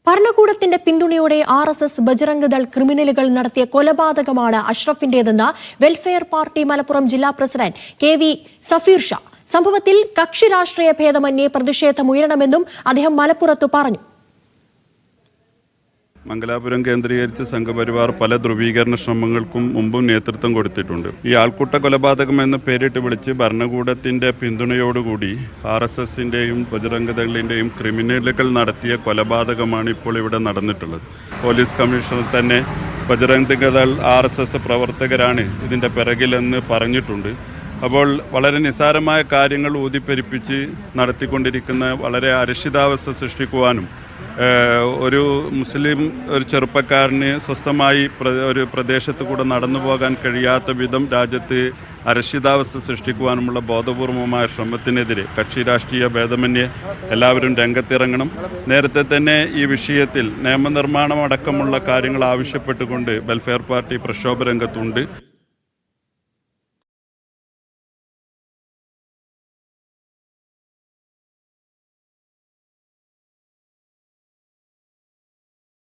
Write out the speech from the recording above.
ഭരണകൂടത്തിന്റെ പിന്തുണയോടെ RSS ബജ്റംഗ് ദൾ ക്രിമിനലുകൾ നടത്തിയ കൊലപാതകമാണ് അഷ്റഫിന്റേതെന്ന് വെൽഫെയർ പാർട്ടി മലപ്പുറം ജില്ലാ പ്രസിഡന്റ് KV സഫീർ ഷാ. സംഭവത്തിൽ കക്ഷി രാഷ്ട്രീയ ഭേദമന്യേ പ്രതിഷേധമുയരണമെന്നും അദ്ദേഹം മലപ്പുറത്ത് പറഞ്ഞു. മംഗലാപുരം കേന്ദ്രീകരിച്ച് സംഘപരിവാർ പല ധ്രുവീകരണ ശ്രമങ്ങൾക്കും മുമ്പും നേതൃത്വം കൊടുത്തിട്ടുണ്ട്. ഈ ആൾക്കൂട്ട കൊലപാതകം എന്ന് പേരിട്ട് വിളിച്ച് ഭരണകൂടത്തിൻ്റെ പിന്തുണയോടുകൂടി RSSന്റെയും ബജ്റംഗ് ദളിന്റെയും ക്രിമിനലുകൾ നടത്തിയ കൊലപാതകമാണ് ഇപ്പോൾ ഇവിടെ നടന്നിട്ടുള്ളത്. പോലീസ് കമ്മീഷണർ തന്നെ ബജ്റംഗ് ദൾ RSS പ്രവർത്തകരാണ് ഇതിൻ്റെ പിറകിലെന്ന് പറഞ്ഞിട്ടുണ്ട്. അപ്പോൾ വളരെ നിസ്സാരമായ കാര്യങ്ങൾ ഊതിപ്പെരിപ്പിച്ച് നടത്തിക്കൊണ്ടിരിക്കുന്ന വളരെ അരക്ഷിതാവസ്ഥ സൃഷ്ടിക്കുവാനും ഒരു മുസ്ലിം ഒരു ചെറുപ്പക്കാരന് സ്വസ്ഥമായി ഒരു പ്രദേശത്ത് കൂടെ നടന്നു പോകാൻ കഴിയാത്ത വിധം രാജ്യത്ത് അരക്ഷിതാവസ്ഥ സൃഷ്ടിക്കുവാനുമുള്ള ബോധപൂർവമായ ശ്രമത്തിനെതിരെ കക്ഷി രാഷ്ട്രീയ ഭേദമന്യേ എല്ലാവരും രംഗത്തിറങ്ങണം. നേരത്തെ തന്നെ ഈ വിഷയത്തിൽ നിയമനിർമ്മാണം അടക്കമുള്ള കാര്യങ്ങൾ ആവശ്യപ്പെട്ടുകൊണ്ട് വെൽഫെയർ പാർട്ടി പ്രക്ഷോഭ രംഗത്തുണ്ട്.